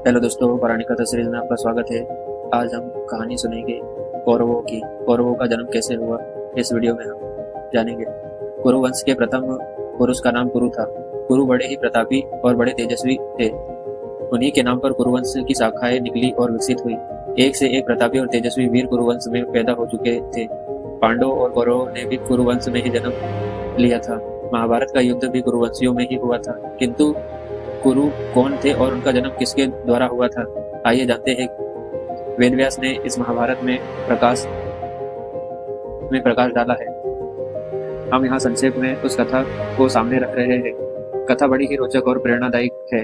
Hello दोस्तों, पौराणिक कथा सीरीज में आपका स्वागत है। आज हम कहानी सुनेंगे कौरवों की। कौरवों का जन्म कैसे हुआ, इस वीडियो में हम जानेंगे। कुरु वंश के प्रथम पुरुष का नाम कुरु था। कुरु बड़े ही प्रतापी और बड़े तेजस्वी थे। उन्हीं के नाम पर कुरुवंश की शाखाएं निकली और विकसित हुई। एक से एक प्रतापी और तेजस्वी वीर कुरुवंश में पैदा हो चुके थे। पांडवों और कौरवों ने भी कुरुवंश में ही जन्म लिया था। महाभारत का युद्ध भी कुरुवंशियों में ही हुआ था। किंतु कुरु कौन थे और उनका जन्म किसके द्वारा हुआ था, आइए जानते हैं। वेदव्यास ने इस महाभारत में प्रकाश डाला है। हम यहाँ संक्षेप में उस कथा को सामने रख रहे हैं। कथा बड़ी ही रोचक और प्रेरणादायक है।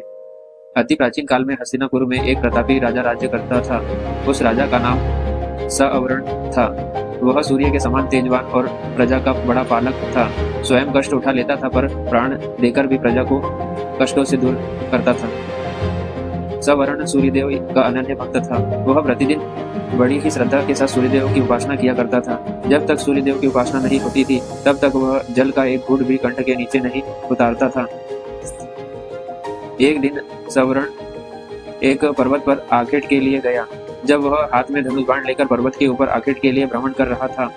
अति प्राचीन काल में हस्तिनापुर में एक प्रतापी राजा राज्य करता था। उस राजा का नाम सअवरण था। वह सूर्य के समान तेजवान और प्रजा का बड़ा पालक था। स्वयं कष्ट उठा लेता था, पर प्राण देकर भी प्रजा को कष्टों से दूर करता था। सवर्ण सूर्यदेव का अनन्य भक्त था। वह प्रतिदिन बड़ी ही श्रद्धा के साथ सूर्यदेव की उपासना किया करता था। जब तक सूर्यदेव की उपासना नहीं होती थी, तब तक वह जल का एक घूंट भी कंठ के नीचे नहीं उतारता था। एक दिन सवर्ण एक पर्वत पर आखेट के लिए गया। जब वह हाथ में धनुष बाण लेकर पर्वत के ऊपर आखेट के लिए भ्रमण कर रहा था,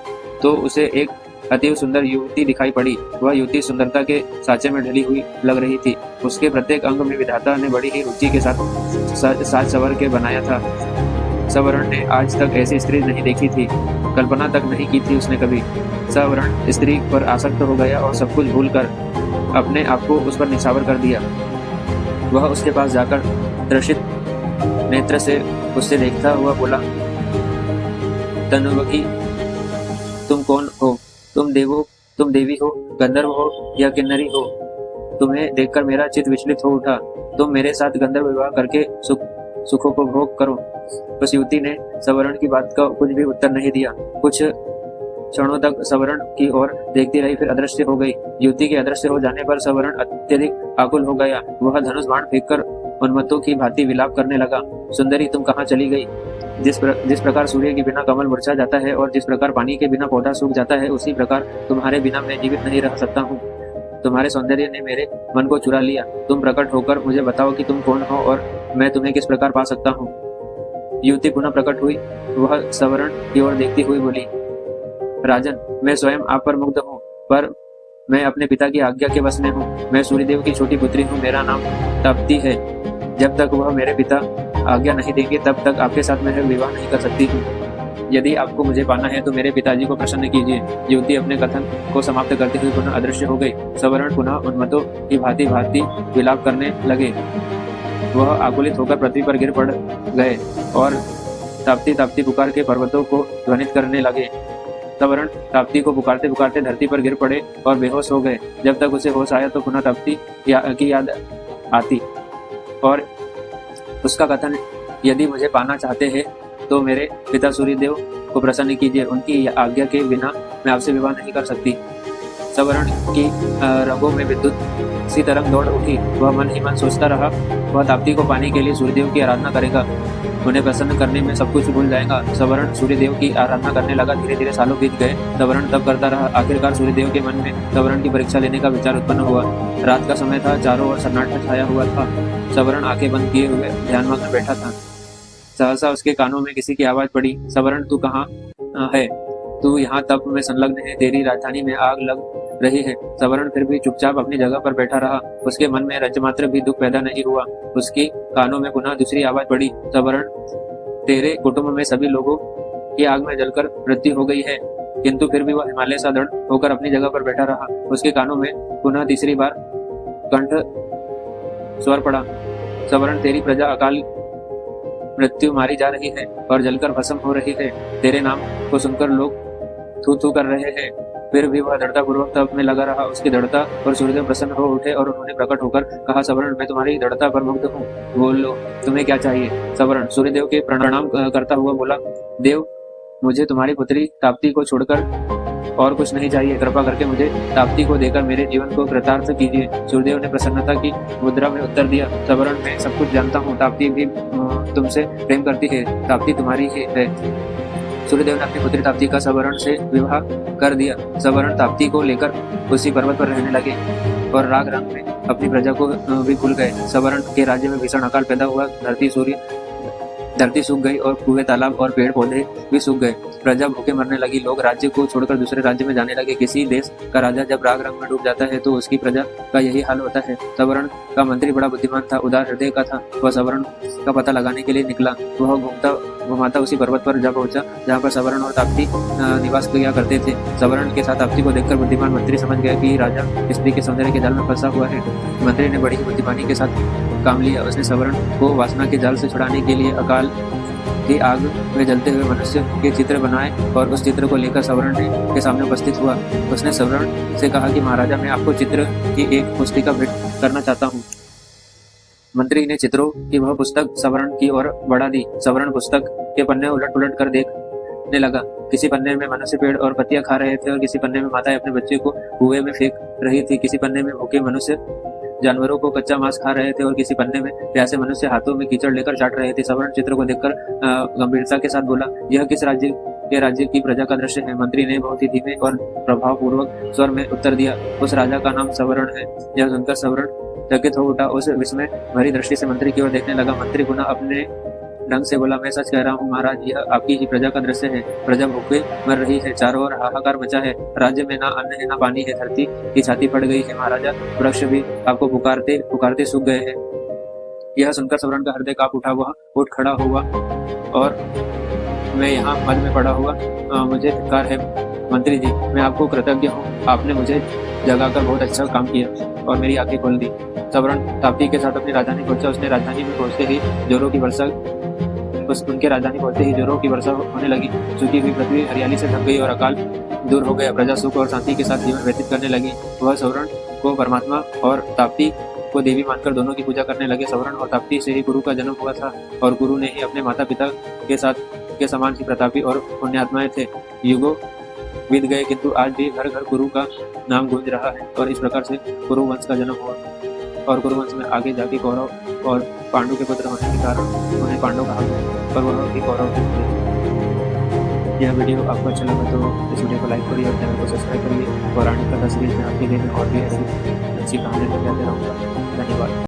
तो उसे एक अति सुंदर युवती दिखाई पड़ी। वह युवती सुंदरता के साँचे में ढली हुई लग रही थी। उसके प्रत्येक अंग में विधाता ने बड़ी ही रुचि के साथ साज सवर के बनाया था। सवर्ण ने आज तक ऐसी स्त्री नहीं देखी थी, कल्पना तक नहीं की थी उसने कभी। सवर्ण स्त्री पर आसक्त हो गया और सब कुछ भूलकर अपने आप को उस पर निछावर कर दिया। वह उसके पास जाकर त्रसित नेत्र से उससे देखता हुआ बोला, तनुवकी, तुम कौन हो? तुम देवी हो, गंधर्व हो या किन्नरी हो? तुम्हें देखकर मेरा चित्त विचलित हो उठा। तुम मेरे साथ गंधर्व विवाह करके सुखोपभोग करो। उस युवती ने सवर्ण की बात का कुछ भी उत्तर नहीं दिया। कुछ क्षणों तक सवर्ण की ओर देखती रही, फिर अदृश्य हो गई। युवती के अदृश्य हो जाने पर सवर्ण अत्यधिक आकुल हो गया। वह धनुष बाण फेंककर उन्मत्तों की भांति विलाप करने लगा। सुंदरी, तुम कहाँ चली गई? जिस प्रकार सूर्य के बिना कमल मुरझा जाता है और जिस प्रकार पानी के बिना पौधा सूख जाता है, उसी प्रकार तुम्हारे बिना मैं जीवित नहीं रह सकता हूँ। तुम्हारे सौंदर्य ने मेरे मन को चुरा लिया। तुम प्रकट होकर मुझे बताओ कि तुम कौन हो और मैं तुम्हें किस प्रकार पा सकता हूँ। युवती पुनः प्रकट हुई। वह सवर्ण की ओर देखती हुई बोली, राजन, मैं स्वयं आप पर मुग्ध हूँ, पर मैं अपने पिता की आज्ञा के वश में हूँ। मैं सूर्यदेव की छोटी पुत्री हूँ। मेरा नाम तप्ती है। जब तक वह मेरे पिता आज्ञा नहीं देंगे, तब तक आपके साथ मैं विवाह नहीं कर सकती हूँ। यदि आपको मुझे पाना है तो मेरे पिताजी को प्रसन्न कीजिए। युवती अपने कथन को समाप्त करते हुए पुनः अदृश्य हो गई। सवर्ण पुनः उन्मत्तों की भांति भांति विलाप करने लगे। वह आकुलित होकर पृथ्वी पर गिर पड़ गए और ताप्ती ताप्ती पुकार के पर्वतों को ध्वनित करने लगे। सवर्ण ताप्ती को पुकारते पुकारते धरती पर गिर पड़े और बेहोश हो गए। जब तक उसे होश आया तो पुनः ताप्ती की याद आती और उसका कथन, यदि मुझे पाना चाहते हैं तो मेरे पिता सूर्यदेव को प्रसन्न कीजिए। उनकी आज्ञा के बिना मैं आपसे विवाह नहीं कर सकती। सवर्ण की रगों में विद्युत सी तरंग दौड़ उठी। वह मन ही मन सोचता रहा, वह ताप्ती को पाने के लिए सूर्यदेव की आराधना करेगा। उन्हें प्रसन्न करने में सब कुछ भूल जाएगा। सवर्ण सूर्यदेव की आराधना करने लगा। धीरे धीरे सालों बीत गए। सवर्ण तब करता रहा। आखिरकार सूर्यदेव के मन में सवर्ण की परीक्षा लेने का विचार उत्पन्न हुआ। रात का समय था। चारों ओर सन्नाटा छाया हुआ था। सवर्ण आंखें बंद किए हुए ध्यानमग्न बैठा था। सहसा उसके कानों में किसी की आवाज पड़ी, सवर्ण, तू कहाँ है? तू यहाँ तप में संलग्न है। तेरी राजधानी में आग लग रही है। सवर्ण फिर भी चुपचाप अपनी जगह पर बैठा रहा। उसके मन में रज्जमात्र भी दुख पैदा नहीं हुआ। उसकी कानों में पुनः दूसरी आवाज पड़ी, सवर्ण, तेरे कुटुंब में सभी लोगों की आग में जलकर मृत्यु हो गई है। किंतु फिर भी वह हिमालय सा दृढ़ होकर अपनी जगह पर बैठा रहा। उसके कानों में पुनः तीसरी बार कंठ स्वर पड़ा, सवर्ण, तेरी प्रजा अकाल मृत्यु मारी जा रही है और जलकर भस्म हो रही है। तेरे नाम को सुनकर लोग थू थू कर रहे हैं। फिर भी वह दृढ़तापूर्वक तप में लगा रहा। उसकी दृढ़ता और सूर्यदेव प्रसन्न हो उठे और उन्होंने प्रकट होकर कहा, सवर्ण, मैं तुम्हारी दृढ़ता पर मुग्ध हूँ। बोलो, तुम्हें क्या चाहिए? सवर्ण सूर्यदेव के प्रणाम करता हुआ बोला, देव, मुझे तुम्हारी पुत्री ताप्ती को छोड़कर और कुछ नहीं चाहिए। कृपा करके मुझे ताप्ती को देकर मेरे जीवन को कृतार्थ कीजिए। सूर्यदेव ने प्रसन्नता की मुद्रा में उत्तर दिया, सवर्ण, मैं सब कुछ जानता हूँ। ताप्ती भी तुमसे प्रेम करती है। ताप्ती तुम्हारी ही है। सूर्यदेव ने अपनी पुत्री ताप्ती का सवर्ण से विवाह कर दिया। सवर्ण ताप्ती को लेकर उसी पर्वत पर रहने लगे और राग रंग में अपनी प्रजा को भी भूल गए। सवर्ण के राज्य में भीषण अकाल पैदा हुआ। धरती सूख गई और कुएं, तालाब और पेड़ पौधे भी सूख गए। प्रजा भूखे मरने लगी। लोग राज्य को छोड़कर दूसरे राज्य में जाने लगे। किसी देश का राजा जब राग रंग में डूब जाता है तो उसकी प्रजा का यही हाल होता है। सवर्ण का मंत्री बड़ा बुद्धिमान था, उदार हृदय का था। वह सवर्ण का पता लगाने के लिए निकला। वह घुमाता उसी पर्वत पर जा पहुंचा जहाँ पर सवर्ण और ताप्ती निवास किया करते थे। सवर्ण के साथ ताप्ती को देखकर बुद्धिमान मंत्री समझ गया कि राजा स्त्री के सौंदर्य के जाल में फंसा हुआ है। मंत्री ने बड़ी ही बुद्धिमानी के साथ काम लिया। उसने सवर्ण को वासना के जाल से छुड़ाने के लिए अकाल की आग में जलते हुए मनुष्य के चित्र बनाए और उस चित्र को लेकर सवर्ण के सामने उपस्थित हुआ। उसने सवर्ण से कहा कि महाराजा, मैं आपको चित्र की एक पुस्तिका भेंट करना चाहता हूँ। मंत्री ने चित्रों की वह पुस्तक सवर्ण की ओर बढ़ा दी। सवर्ण पुस्तक के पन्ने उलट पुलट कर देखने लगा। किसी पन्ने में मनुष्य पेड़ और पत्तियां खा रहे थे और किसी पन्ने में माताएं अपने बच्चे को कुएं में फेंक रही थी। किसी पन्ने में भूखे मनुष्य जानवरों को कच्चा मांस खा रहे थे और किसी पन्ने में प्यासे मनुष्य हाथों में कीचड़ लेकर चाट रहे थे। सवर्ण चित्र को देखकर गंभीरता के साथ बोला, यह किस राज्य की प्रजा का दृश्य है? मंत्री ने बहुत ही धीमे और प्रभावपूर्वक स्वर में उत्तर दिया, उस राजा का नाम सवर्ण है। यह सुनकर सवर्ण चकित हो उठा। उस विस्मय भरी दृष्टि से मंत्री की ओर देखने लगा। मंत्री पुनः अपने ढंग से बोला, मैं सच कह रहा हूँ महाराज, यह आपकी ही प्रजा का दृश्य है। प्रजा भूखे मर रही है, चारों ओर हाहाकार मचा है। राज्य में ना अन्न है ना पानी है। धरती की छाती फट गई है महाराजा। वृक्ष भी आपको पुकारते पुकारते सूख गए हैं। यह सुनकर सवर्ण का हृदय कांप उठा। वह उठ खड़ा हुआ और मैं यहाँ मध में पड़ा हुआ मुझे धिक्कार है मंत्री जी, मैं आपको कृतज्ञ हूँ। आपने मुझे जगाकर बहुत अच्छा काम किया और मेरी आंखें खोल दी। सवर्ण ताप्ती के साथ अपनी राजधानी पहुंचा। उसने राजधानी में पहुंचते ही जोरों की वर्षा होने लगी। सूखी हुई पृथ्वी हरियाली से ढक गई और अकाल दूर हो गया। प्रजा सुख और शांति के साथ जीवन व्यतीत करने लगी। वह सवर्ण को परमात्मा और ताप्ती को देवी मानकर दोनों की पूजा करने लगे। सवर्ण और ताप्ती से ही गुरु का जन्म हुआ था और गुरु ने ही अपने माता पिता के समान ही प्रतापी और पुण्यात्माएं थे। युगों बीत गए किंतु आज भी घर घर गुरु का नाम गूंज रहा है और इस प्रकार से कुरु वंश का जन्म हुआ। और कुरु वंश में आगे जाके कौरव और पांडु के पुत्र होने के कारण उन्हें पांडव कहा गया और वह भी कौरव थे। यह वीडियो आपको अच्छा लगा तो इस वीडियो को लाइक करिए और चैनल को सब्सक्राइब करिए। पौराणिक कथा सीरीज में आपके लिए मैं और भी ऐसी अच्छी कहानी लेकर आते रहूँगा। धन्यवाद।